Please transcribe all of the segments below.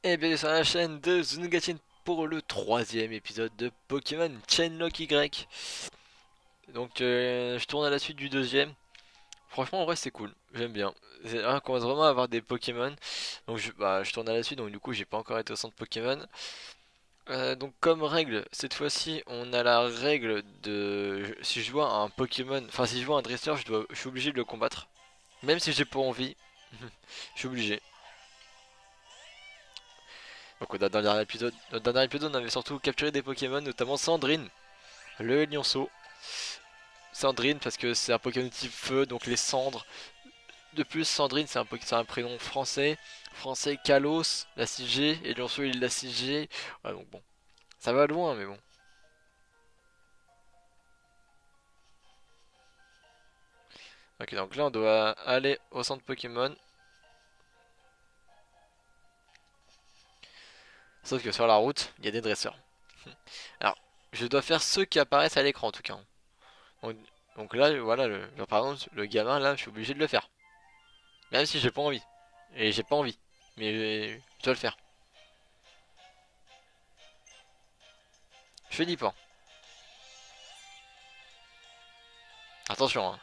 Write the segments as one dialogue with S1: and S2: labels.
S1: Et bienvenue sur la chaîne de Zunugatin pour le troisième épisode de Pokémon Chainlock Y. Donc je tourne à la suite du deuxième. Franchement en vrai c'est cool, j'aime bien. On commence vraiment à avoir des Pokémon. Donc je tourne à la suite, donc du coup j'ai pas encore été au centre Pokémon. Donc comme règle, cette fois-ci on a la règle de... Si je vois un Pokémon, enfin si je vois un dresseur, je suis obligé de le combattre. Même si j'ai pas envie, je suis obligé. Donc dans le dernier épisode, on avait surtout capturé des Pokémon, notamment Sandrine, le lionceau. Sandrine parce que c'est un Pokémon type feu, donc les cendres. De plus, Sandrine c'est un prénom français. Français Kalos, la 6G, et lionceau il la 6G. Ouais, donc bon, ça va loin, mais bon. Ok, donc là on doit aller au centre Pokémon. Sauf que sur la route, il y a des dresseurs. Alors, je dois faire ceux qui apparaissent à l'écran en tout cas. Donc, donc là, voilà, genre, par exemple, le gamin là, je suis obligé de le faire. Même si j'ai pas envie. Et j'ai pas envie. Mais je dois le faire. Je fais 10 points. Attention, hein.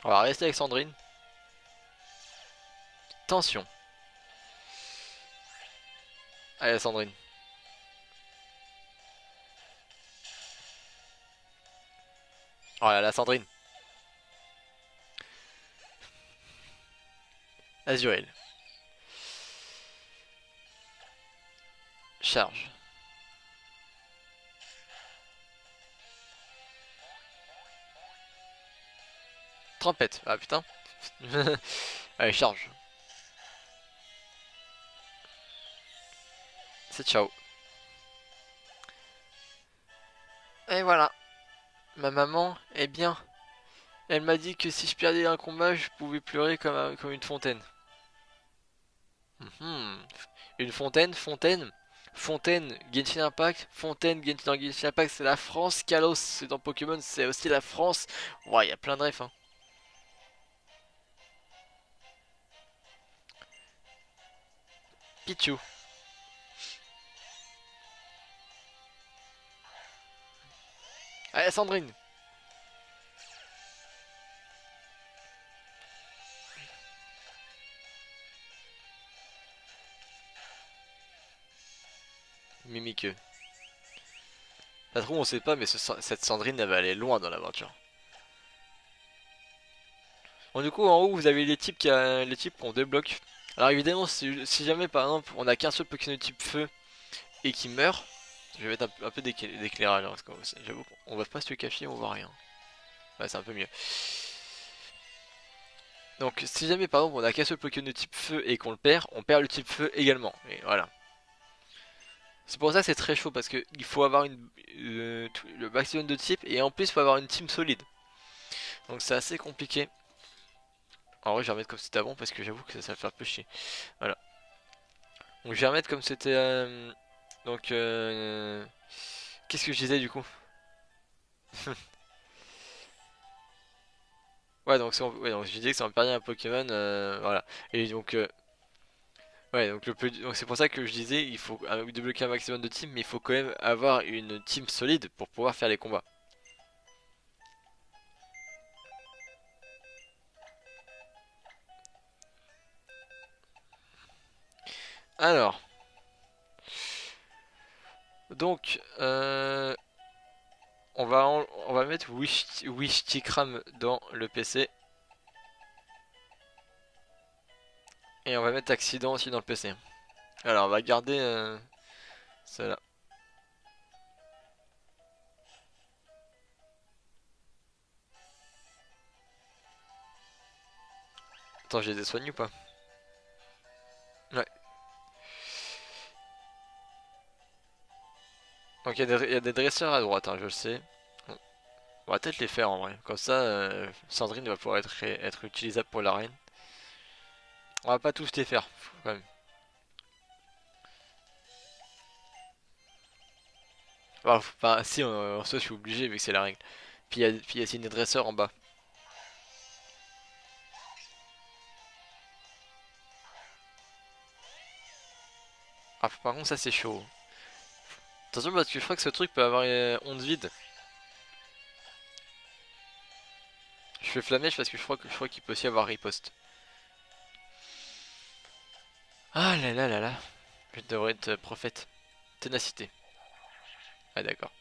S1: On va rester avec Sandrine. Tension. Allez, Sandrine. Oh là là, Sandrine. Azurel. Charge. Trompette. Ah putain. Allez, charge. C'est ciao. Et voilà. Ma maman, eh bien, elle m'a dit que si je perdais un combat, je pouvais pleurer comme une fontaine. Mhm. Une fontaine, fontaine. Fontaine, Genshin Impact, Fontaine, Genshin Impact, c'est la France, Kalos, c'est dans Pokémon, c'est aussi la France. Ouais, il y a plein de refs, hein. Pichu. Allez, Sandrine. Mimiqueux. Ça se trouve, on sait pas, mais cette Sandrine, elle va aller loin dans l'aventure. Bon, du coup, en haut, vous avez les types qu'on débloque. Alors, évidemment, si jamais, par exemple, on a qu'un seul Pokémon de type feu et qui meurt, je vais mettre un peu d'éclairage, hein, parce que j'avoue qu'on va pas se le cacher, on voit rien. Ouais, c'est un peu mieux. Donc, si jamais, par exemple, on a qu'un seul Pokémon de type feu et qu'on le perd, on perd le type feu également. Et voilà. C'est pour ça que c'est très chaud, parce qu'il faut avoir le maximum de types, et en plus, il faut avoir une team solide. Donc, c'est assez compliqué. En vrai, je vais remettre comme c'était avant parce que j'avoue que ça va faire un peu chier. Voilà. Donc, je vais remettre comme c'était. Donc, qu'est-ce que je disais du coup? Ouais, donc, ouais, donc je disais que si on perdait un Pokémon, voilà. Et donc, ouais, donc donc c'est pour ça que je disais, il faut débloquer un maximum de teams, mais il faut quand même avoir une team solide pour pouvoir faire les combats. Alors, donc, on va mettre Wishtikram dans le PC. Et on va mettre accident aussi dans le PC. Alors on va garder celle-là. Attends, j'ai des soignés ou pas? Ouais. Donc il y a des dresseurs à droite, hein, je le sais. On va peut-être les faire en vrai. Comme ça, Sandrine va pouvoir être utilisable pour l'arène. On va pas tous les faire, quand même. Enfin, si, en soi, je suis obligé vu que c'est la règle. Puis il y a aussi des dresseurs en bas. Ah, par contre, ça c'est chaud. Attention parce que je crois que ce truc peut avoir onde vide. Je fais flamèche parce que je crois qu'il peut aussi avoir riposte. Ah là là là là. Je devrais être prophète. Ténacité. Ah d'accord.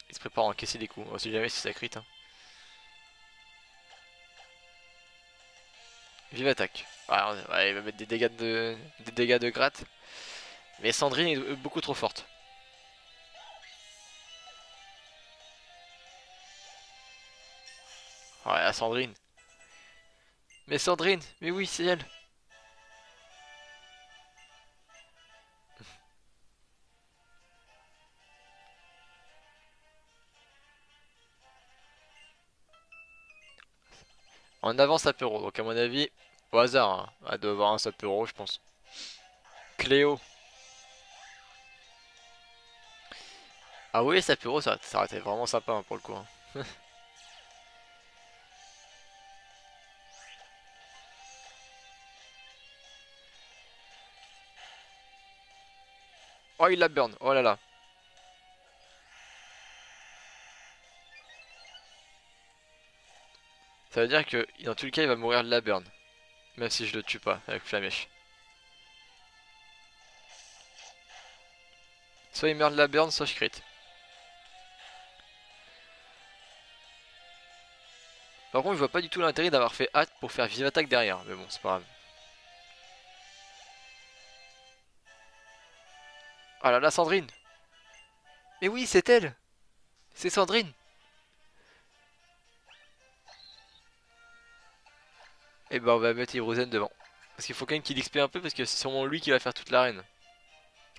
S1: Il se prépare à encaisser des coups. On sait jamais si ça crit. Hein. Vive attaque. Ah, ouais, il va mettre des dégâts de gratte. Mais Sandrine est beaucoup trop forte. Ouais, la Sandrine. Mais Sandrine, mais oui, c'est elle. En avant Sapero, donc à mon avis, au hasard, hein. Elle doit avoir un Sapero, je pense. Cléo. Ah oui, Sapero, ça aurait été vraiment sympa hein, pour le coup. Hein. Oh, il la burn. Oh là là. Ça veut dire que dans tous les cas, il va mourir de la burn. Même si je le tue pas avec Flamèche. Soit il meurt de la burn, soit je crit. Par contre, je vois pas du tout l'intérêt d'avoir fait hâte pour faire vive attaque derrière. Mais bon, c'est pas grave. Ah là là, Sandrine. Mais oui, c'est elle. C'est Sandrine. Et ben on va mettre Hiruzen devant. Parce qu'il faut quand même qu'il XP un peu parce que c'est sûrement lui qui va faire toute l'arène.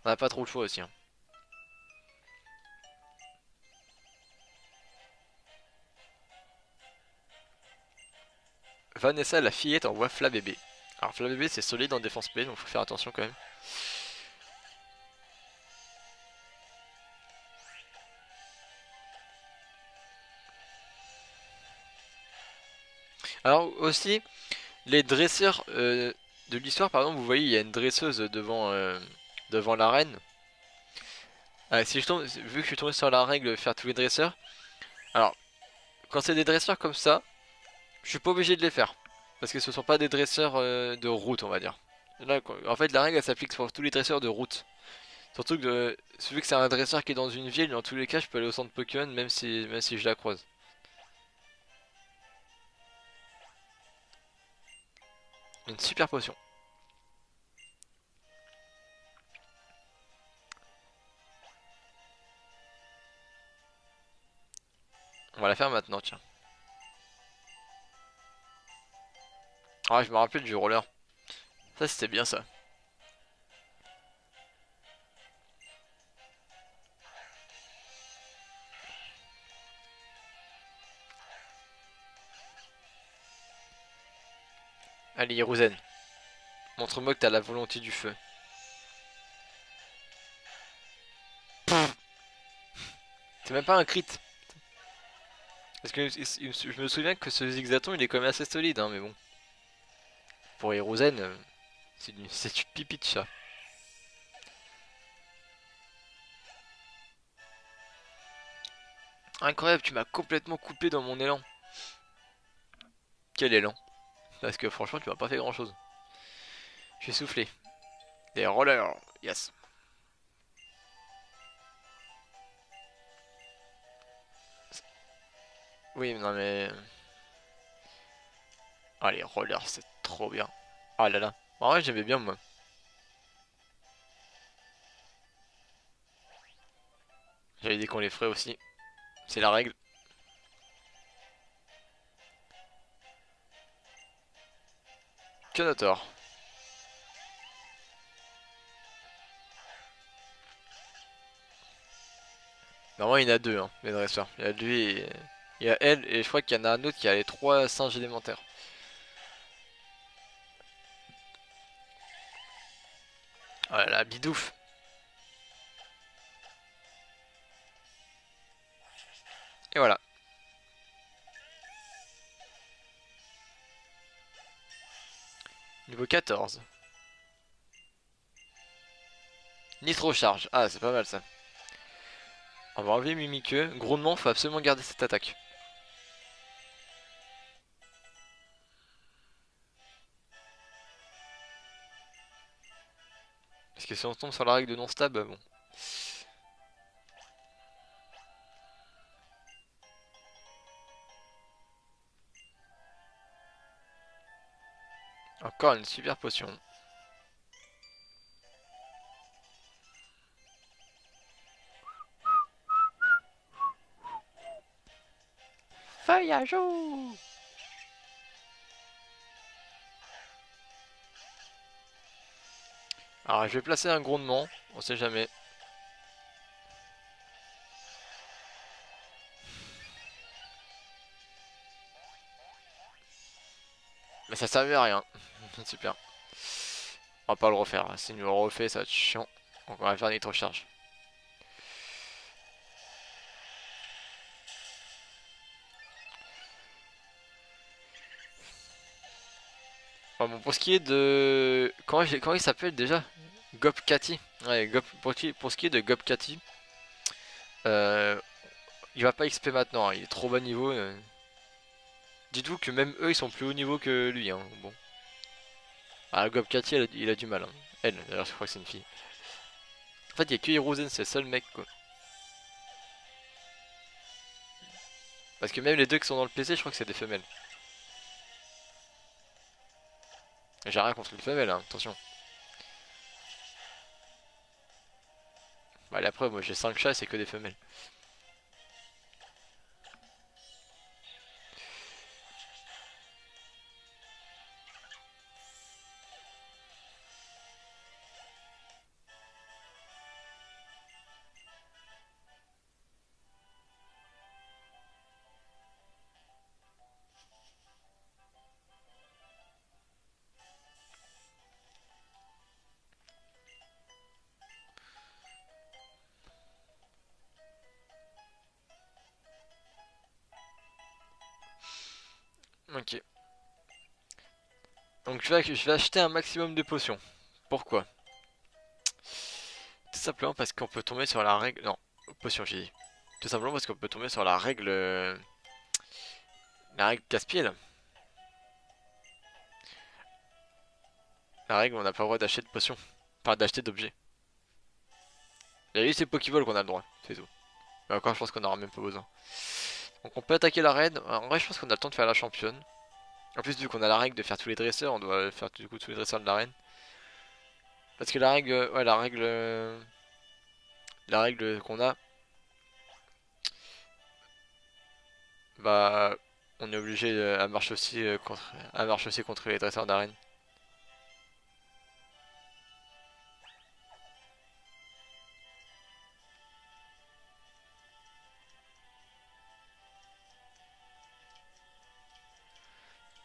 S1: On a pas trop le choix aussi. Hein. Vanessa la fillette envoie Fla bébé. Alors Fla bébé c'est solide en défense P donc faut faire attention quand même. Alors aussi les dresseurs de l'histoire par exemple vous voyez il y a une dresseuse devant l'arène. Si je tombe, vu que je suis tombé sur la règle de faire tous les dresseurs. Alors quand c'est des dresseurs comme ça je suis pas obligé de les faire. Parce que ce sont pas des dresseurs de route on va dire. Là, en fait la règle elle s'applique pour tous les dresseurs de route. Surtout que vu que c'est un dresseur qui est dans une ville, dans tous les cas, je peux aller au centre Pokémon même si je la croise. Une super potion. On va la faire maintenant, tiens. Ah, je me rappelle du roller. Ça, c'était bien ça. Allez, Hiruzen. Montre-moi que t'as la volonté du feu. C'est même pas un crit. Parce que je me souviens que ce Zigzaton, il est quand même assez solide, hein, mais bon. Pour Hiruzen, c'est du pipi de chat. Incroyable, tu m'as complètement coupé dans mon élan. Quel élan. Parce que franchement, tu m'as pas fait grand chose. Je suis soufflé. Des rollers, yes. Oui, non mais... Ah, les rollers, c'est trop bien. Ah là là. En vrai, j'aimais bien, moi. J'avais dit qu'on les ferait aussi. C'est la règle. Kenotor. Normalement, il y en a deux, hein, les dresseurs. Il y a lui et... Il y a elle, et je crois qu'il y en a un autre qui a les trois singes élémentaires. Oh là là, bidouf. Et voilà. Niveau 14. Nitro charge. Ah, c'est pas mal ça. On va enlever Mimiqueux. Grondement, faut absolument garder cette attaque. Parce que si on tombe sur la règle de non-stab, bon. Encore une super potion. Feuille à jour. Alors je vais placer un grondement, on sait jamais. Mais ça servait à rien. Super. On va pas le refaire. Si nous le refait, ça va être chiant. Donc on va faire nitro charge. Bon, pour ce qui est de... Comment il s'appelle déjà? Gopkati. Ouais, pour ce qui est de Gopkati, euh, il va pas XP maintenant, hein, il est trop bas niveau. Dites-vous que même eux, ils sont plus haut niveau que lui. Hein. Bon. Ah, Gopkati, il a du mal. Hein. Elle, d'ailleurs, je crois que c'est une fille. En fait, il y a que Hiruzen, c'est le seul mec, quoi. Parce que même les deux qui sont dans le PC, je crois que c'est des femelles. J'ai rien contre les femelles, hein, attention. Bah, la preuve, moi j'ai 5 chats, c'est que des femelles. Ok. Donc je vais acheter un maximum de potions. Pourquoi? Tout simplement parce qu'on peut tomber sur la règle... Non, potion j'ai dit. Tout simplement parce qu'on peut tomber sur la règle... La règle casse-pied là. La règle où on n'a pas le droit d'acheter de potions. Enfin d'acheter d'objets. Il y a juste les Pokéballs qu'on a le droit, c'est tout. Mais encore je pense qu'on aura même pas besoin. Donc on peut attaquer l'arène. En vrai je pense qu'on a le temps de faire la championne. En plus vu qu'on a la règle de faire tous les dresseurs, on doit faire du coup tous les dresseurs de l'arène. Parce que la règle... Ouais la règle... La règle qu'on a... Bah... On est obligé à marche aussi contre les dresseurs d'arène.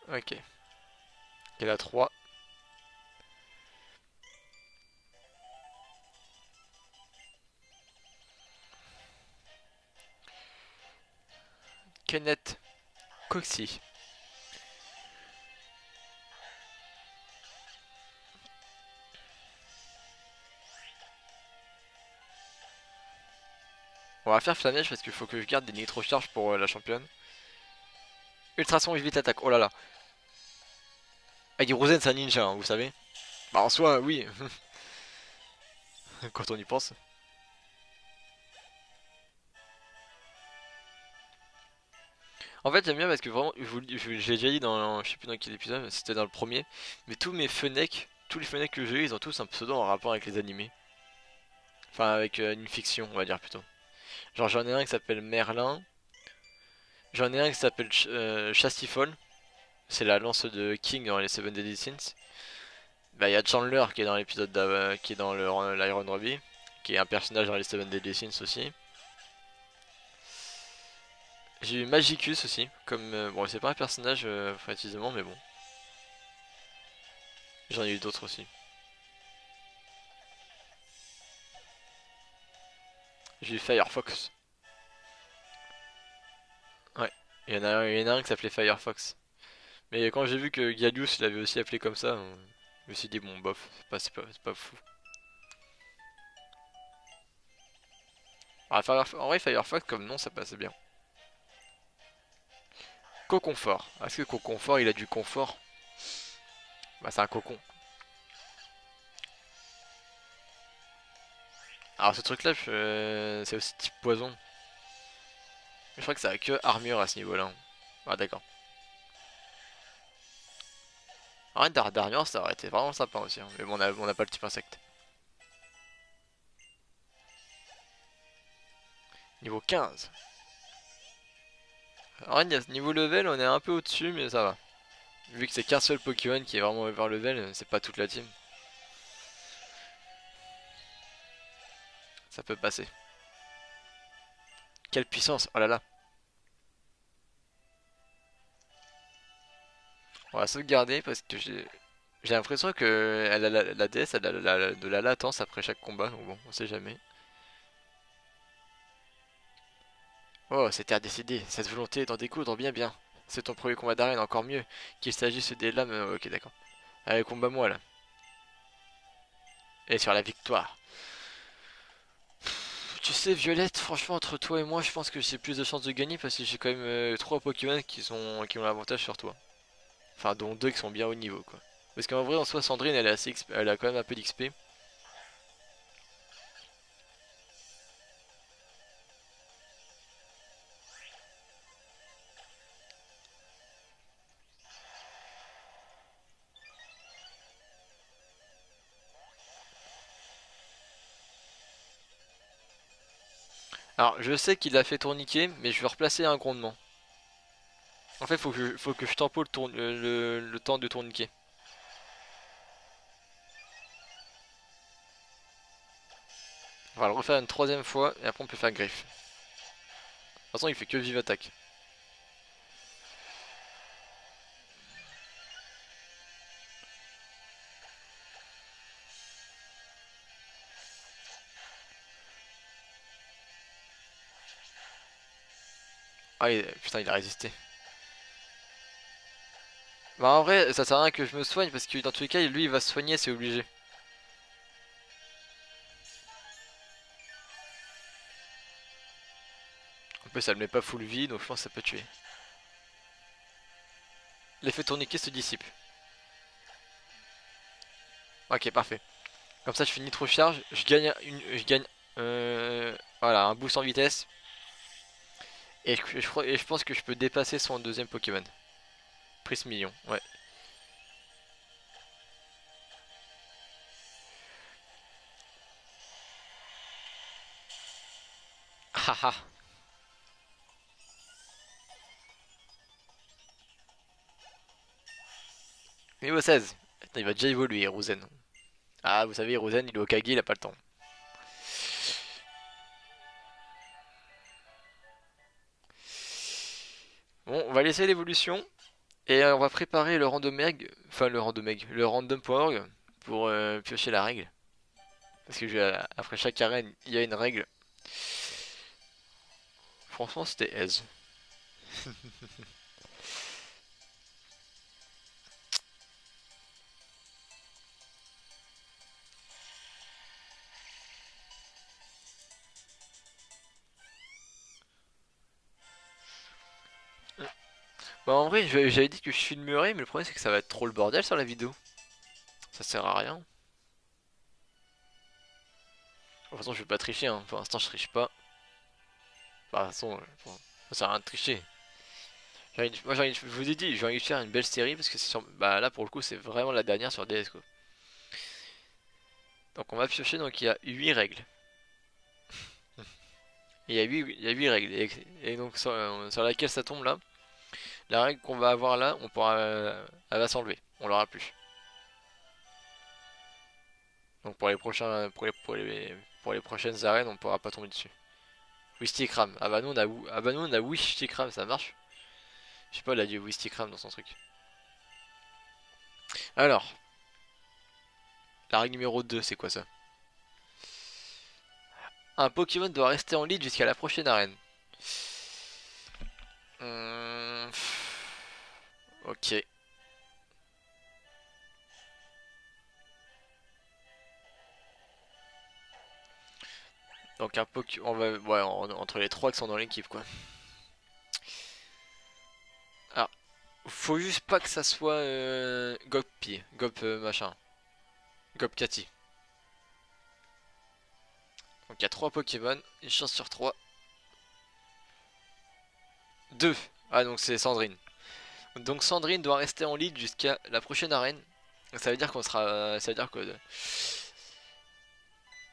S1: Ok. Il a 3. Kenneth Coxy. On va faire flammèche parce qu'il faut que je garde des nitro charges pour la championne. Ultrason évite l'attaque. Oh là là. Ah, Hiruzen c'est un ninja, hein, vous savez. Bah en soi, oui. Quand on y pense. En fait, j'aime bien parce que vraiment, j'ai déjà dit dans, je sais plus dans quel épisode, c'était dans le premier. Mais tous mes Fennecs, tous les Fennecs que j'ai eu, ils ont tous un pseudo en rapport avec les animés. Enfin, avec une fiction, on va dire plutôt. Genre, j'en ai un qui s'appelle Merlin. J'en ai un qui s'appelle Chastifol. C'est la lance de King dans les Seven Deadly Sins. Bah, il y a Chandler qui est dans l'épisode qui est dans l'Iron Ruby, qui est un personnage dans les Seven Deadly Sins aussi. J'ai eu Magicus aussi, comme bon, c'est pas un personnage précisément, mais bon. J'en ai eu d'autres aussi. J'ai eu Firefox. Ouais, il y en a un qui s'appelait Firefox. Mais quand j'ai vu que Gallius l'avait aussi appelé comme ça, je me suis dit bon bof, c'est pas fou. Ah, en vrai, Firefox, comme nom, ça passait bien. Coconfort. Est-ce que Coconfort, il a du confort? Bah, c'est un cocon. Alors, ce truc-là, c'est aussi type poison. Je crois que ça a que armure à ce niveau-là. Ah, d'accord. En vrai, d'armure, ça aurait été vraiment sympa aussi, hein. Mais bon, on a pas le type insecte. Niveau 15. En vrai, niveau level, on est un peu au-dessus, mais ça va. Vu que c'est qu'un seul Pokémon qui est vraiment over level, c'est pas toute la team. Ça peut passer. Quelle puissance! Oh là là! On va sauvegarder parce que j'ai l'impression que la DS elle a de la latence après chaque combat. Donc bon, on sait jamais. Oh, c'était à décider. Cette volonté d'en découdre bien bien. C'est ton premier combat d'arène, encore mieux. Qu'il s'agisse des lames. Ok, d'accord. Allez, combat-moi là. Et sur la victoire. Tu sais, Violette, franchement, entre toi et moi, je pense que j'ai plus de chances de gagner parce que j'ai quand même 3 Pokémon qui ont l'avantage sur toi. Enfin, dont 2 qui sont bien haut niveau, quoi. Parce qu'en vrai, en soi, Sandrine, elle a quand même un peu d'XP. Alors, je sais qu'il a fait tourniquet, mais je vais replacer un grondement. En fait, faut que je tempo le temps de tourniquet. On va le refaire une troisième fois, et après on peut faire griffe. De toute façon, il fait que vive attaque. Ah, putain, il a résisté. Bah en vrai, ça sert à rien que je me soigne, parce que dans tous les cas, lui, il va se soigner, c'est obligé. En plus, ça le met pas full vie, donc je pense que ça peut tuer. L'effet tourniquet se dissipe. Ok, parfait. Comme ça, je fais nitro charge, je gagne, voilà, un boost en vitesse. Et je pense que je peux dépasser son deuxième Pokémon. Prismillon, ouais. Haha. Niveau 16. Attends, il va déjà évoluer, Hiruzen. Ah, vous savez, Hiruzen, il est au Kage, il a pas le temps. Bon, on va laisser l'évolution. Et on va préparer le random egg. Enfin, le random.org pour piocher la règle. Parce que après chaque arène, il y a une règle. Franchement, c'était aise. Bah, en vrai, j'avais dit que je filmerais, mais le problème c'est que ça va être trop le bordel sur la vidéo. Ça sert à rien. De toute façon, je vais pas tricher, hein. Pour l'instant, je triche pas. Bah, de toute façon, bon, ça sert à rien de tricher. Je vous ai dit, j'ai envie de faire une belle série parce que bah, là pour le coup, c'est vraiment la dernière sur DS quoi. Donc, on va piocher, donc il y a 8 règles. Il y a 8 règles. Et donc, sur laquelle ça tombe là, la règle qu'on va avoir là, elle va s'enlever. On l'aura plus. Donc, pour les prochains, pour les prochaines arènes, on pourra pas tomber dessus. Wistikram. Ah bah nous on a, ah bah nous on a Wistikram, ça marche? Je sais pas, il a dit Wistikram dans son truc. Alors, la règle numéro 2, c'est quoi ça? Un Pokémon doit rester en lead jusqu'à la prochaine arène. Ok. Donc un Pokémon, on va, ouais, entre les trois qui sont dans l'équipe quoi. Alors, faut juste pas que ça soit Gop machin, Gop. Donc il y a 3 Pokémon, une chance sur 3. 2. Ah donc c'est Sandrine. Donc Sandrine doit rester en lead jusqu'à la prochaine arène. Ça veut dire qu'on sera. Ça veut dire que.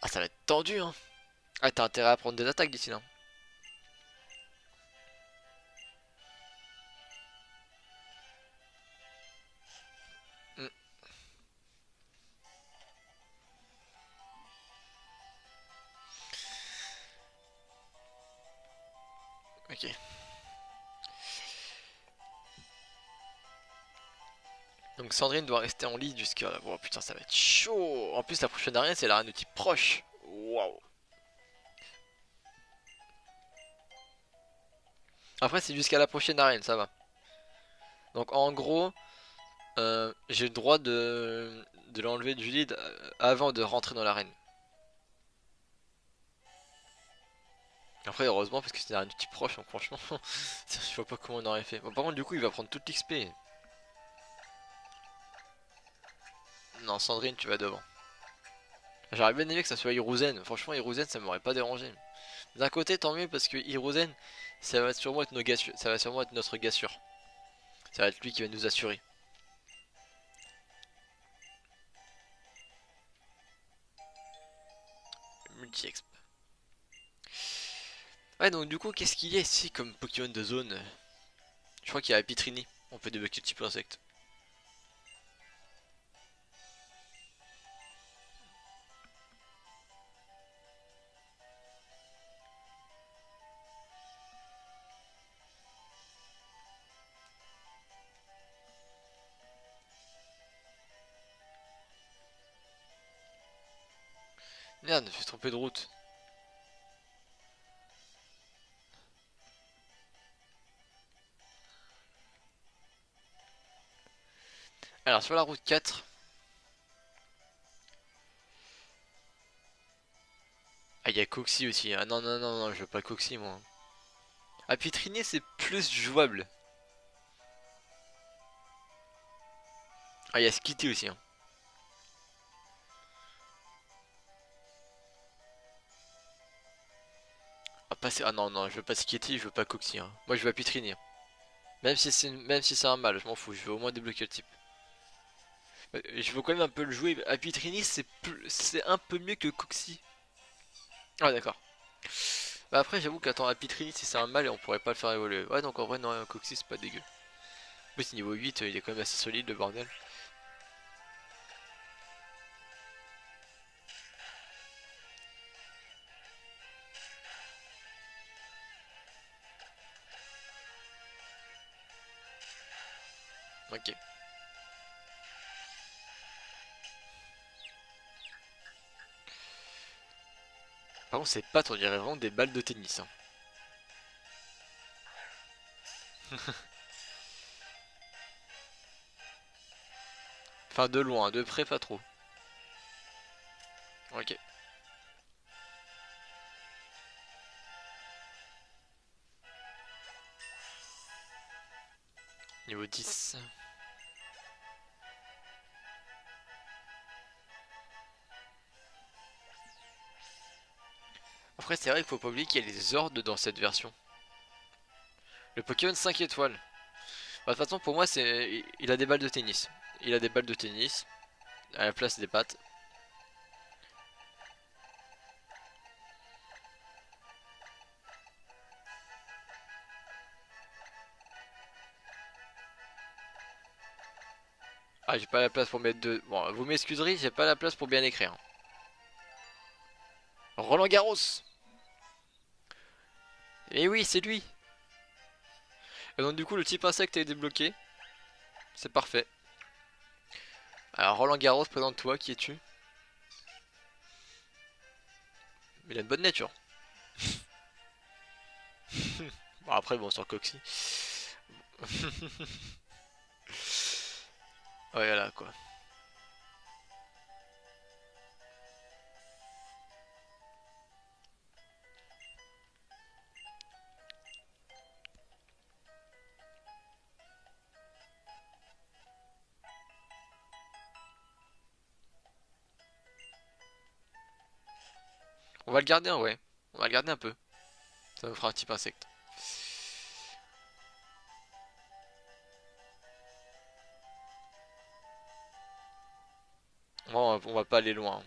S1: Ah ça va être tendu hein. Ah t'as intérêt à prendre des attaques d'ici là. Hmm, ok. Donc Sandrine doit rester en lead jusqu'à. Oh putain ça va être chaud. En plus la prochaine arène c'est l'arène de type proche. Waouh. Après c'est jusqu'à la prochaine arène, ça va. Donc en gros, j'ai le droit de l'enlever du lead avant de rentrer dans l'arène. Après heureusement parce que c'est un outil proche donc franchement je vois pas comment on aurait fait. Bon, par contre du coup il va prendre toute l'XP. Non Sandrine tu vas devant. J'aurais bien aimé que ça soit Hiruzen. Franchement Hiruzen ça m'aurait pas dérangé. D'un côté tant mieux parce que Hiruzen ça va sûrement être ça va sûrement être notre gars sûr. Ça va être lui qui va nous assurer. Multi-exp. Ouais donc du coup qu'est-ce qu'il y a ici comme Pokémon de zone? Je crois qu'il y a Pitrini. On peut débloquer le type insecte. Merde, je me suis trompé de route. Alors sur la route 4. Ah il y a Coxy aussi. Ah non non non non je veux pas Coxy moi. Ah Pitrini c'est plus jouable. Ah il y a Skitty aussi hein. Ah, ah non non je veux pas Skitty, je veux pas Coxy hein. Moi je veux Pitrini hein. Même si c'est un mâle, je m'en fous, je veux au moins débloquer le type. Je veux quand même un peu le jouer. Apitrini c'est un peu mieux que Coxy. Ah d'accord. Bah après j'avoue qu'attends Apitrini si c'est un mâle et on pourrait pas le faire évoluer. Ouais donc en vrai non Coxy c'est pas dégueu. Mais ce niveau 8 il est quand même assez solide le bordel. Ok. Par contre ces pattes on dirait vraiment des balles de tennis hein. Enfin de loin, de près pas trop. Ok. Niveau 10. Après c'est vrai qu'il faut pas oublier qu'il y a les ordres dans cette version. Le Pokémon 5 étoiles. Bah, de toute façon pour moi c'est. Il a des balles de tennis. Il a des balles de tennis. À la place des pattes. Ah j'ai pas la place pour mettre deux. Bon vous m'excuserez j'ai pas la place pour bien écrire. Roland Garros. Et oui c'est lui. Et donc du coup le type insecte est débloqué. C'est parfait. Alors Roland Garros présente-toi, qui es-tu? Il a une bonne nature. Bon après bon sur Coxy. Ouais voilà quoi. On va le garder en vrai. On va le garder un peu. Ça nous fera un type insecte. On va pas aller loin.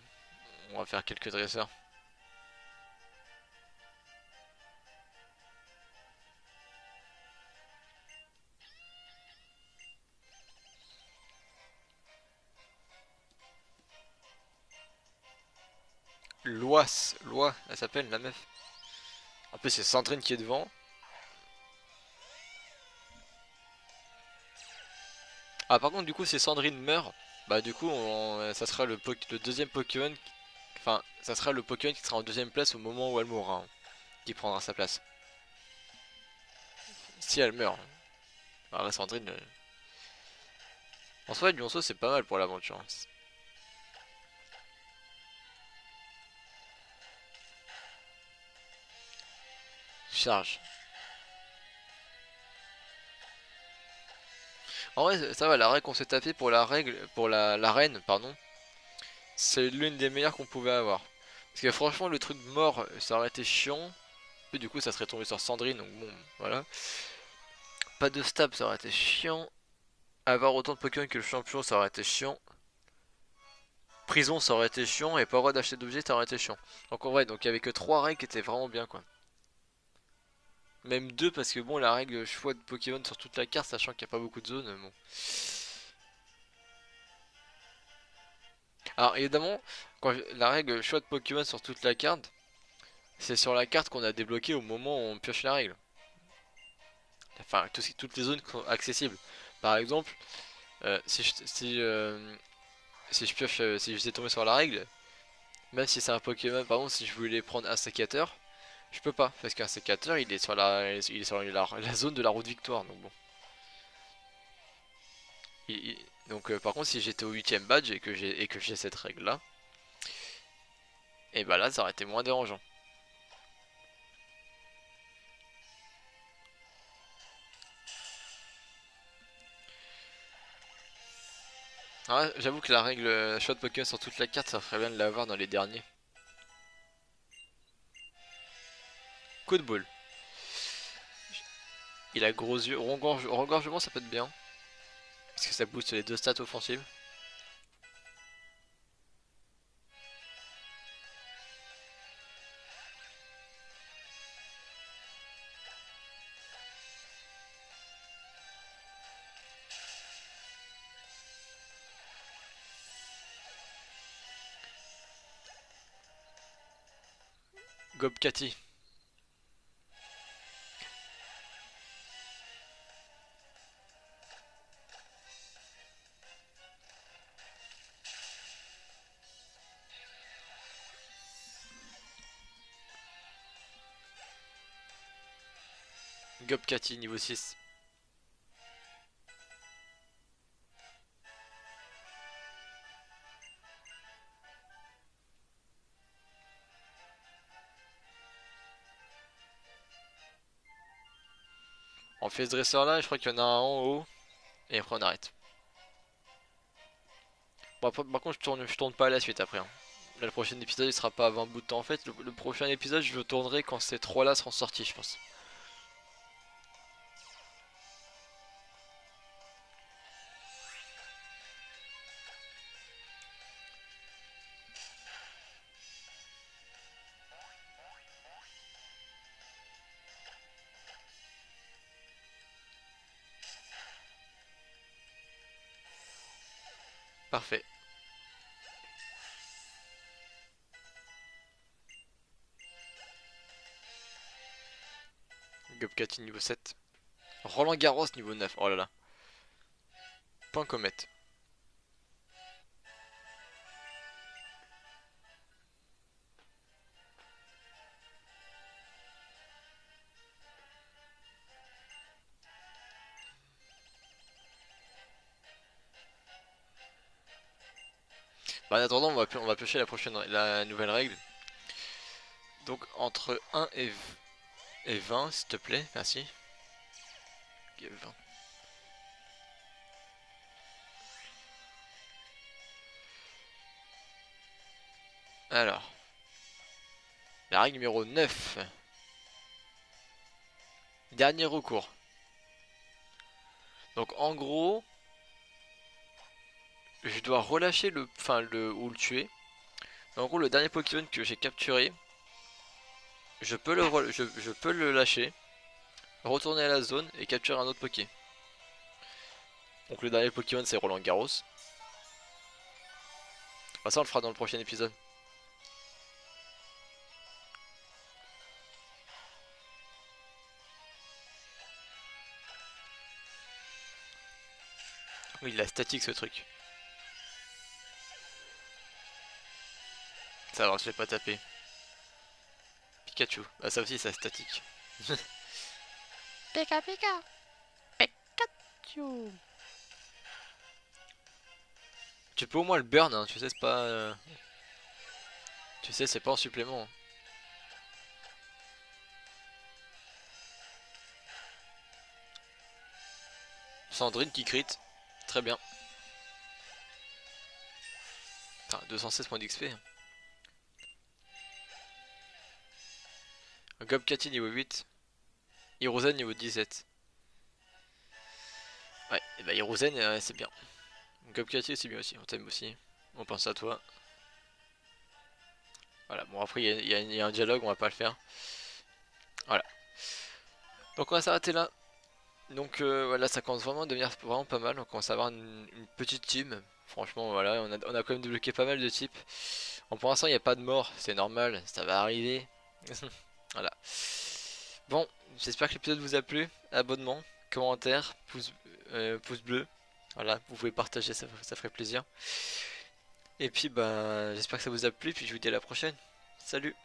S1: On va faire quelques dresseurs. Loi, elle s'appelle la meuf. En plus c'est Sandrine qui est devant. Ah par contre du coup si Sandrine meurt, bah du coup ça sera le deuxième Pokémon. Enfin ça sera le Pokémon qui sera en deuxième place au moment où elle mourra, hein, qui prendra sa place. Si elle meurt. Alors là Sandrine. En soi Lionceau c'est pas mal pour l'aventure, hein. Charge. En vrai ça va, la règle qu'on s'est tapée pour la règle. Pour la reine, pardon. C'est l'une des meilleures qu'on pouvait avoir. Parce que franchement le truc mort ça aurait été chiant. Et du coup ça serait tombé sur Sandrine, donc bon voilà. Pas de stab ça aurait été chiant. Avoir autant de Pokémon que le champion ça aurait été chiant. Prison ça aurait été chiant et pas le droit d'acheter d'objets ça aurait été chiant. Donc en vrai donc il y avait que 3 règles qui étaient vraiment bien quoi. Même 2 parce que bon la règle choix de Pokémon sur toute la carte sachant qu'il n'y a pas beaucoup de zones bon. Alors évidemment la règle choix de Pokémon sur toute la carte c'est sur la carte qu'on a débloqué au moment où on pioche la règle. Enfin toutes les zones sont accessibles. Par exemple si je pioche si j'étais tombé sur la règle, même si c'est un Pokémon par exemple si je voulais prendre un sécateur, je peux pas, parce qu'un sécateur il est sur la zone de la route victoire, donc bon. Donc par contre si j'étais au 8ème badge et que j'ai cette règle là, et bah là ça aurait été moins dérangeant. Ah, j'avoue que la règle choix de Pokémon sur toute la carte ça ferait bien de l'avoir dans les derniers. Coup de boule. Il a gros yeux, rengorgement ça peut être bien, parce que ça booste les deux stats offensives. Gobkati. Gobkati niveau 6. On fait ce dresseur là, je crois qu'il y en a un en haut, et après on arrête. Bon, après, par contre je tourne pas à la suite après, hein. Là, le prochain épisode il sera pas avant un bout de temps en fait. Le prochain épisode je le tournerai quand ces trois là seront sortis je pense. Parfait. Gobkati niveau 7. Roland Garros niveau 9. Oh là là. Point comète. Bah, en attendant on va piocher la nouvelle règle. Donc entre 1 et 20 s'il te plaît. Merci. Ok, 20. Alors. La règle numéro 9. Dernier recours. Donc en gros, je dois relâcher le... Enfin, ou le tuer. En gros, le dernier Pokémon que j'ai capturé, je peux le lâcher, retourner à la zone et capturer un autre Poké. Donc le dernier Pokémon c'est Roland Garros. Enfin, ça on le fera dans le prochain épisode. Oui, il a statique ce truc. Ça va, je l'ai pas tapé. Pikachu. Ah ça aussi ça statique. Pika Pika Pikachu. Tu peux au moins le burn, hein, tu sais c'est pas... Tu sais c'est pas en supplément. Sandrine qui crit. Très bien. Putain, 216 points d'XP. Gobkati niveau 8. Hiruzen niveau 17. Ouais, et bah Hiruzen c'est bien. Gobkati c'est bien aussi, on t'aime aussi. On pense à toi. Voilà, bon après il y a un dialogue, on va pas le faire. Voilà. Donc on va s'arrêter là. Donc voilà, ça commence vraiment à devenir vraiment pas mal. On commence à avoir une petite team. Franchement, voilà, on a quand même débloqué pas mal de types. Bon, pour l'instant, il n'y a pas de mort, c'est normal, ça va arriver. Voilà. Bon, j'espère que l'épisode vous a plu. Abonnement, commentaire, pouce bleu. Voilà, vous pouvez partager, ça ferait plaisir. Et puis, bah, j'espère que ça vous a plu. Puis je vous dis à la prochaine. Salut!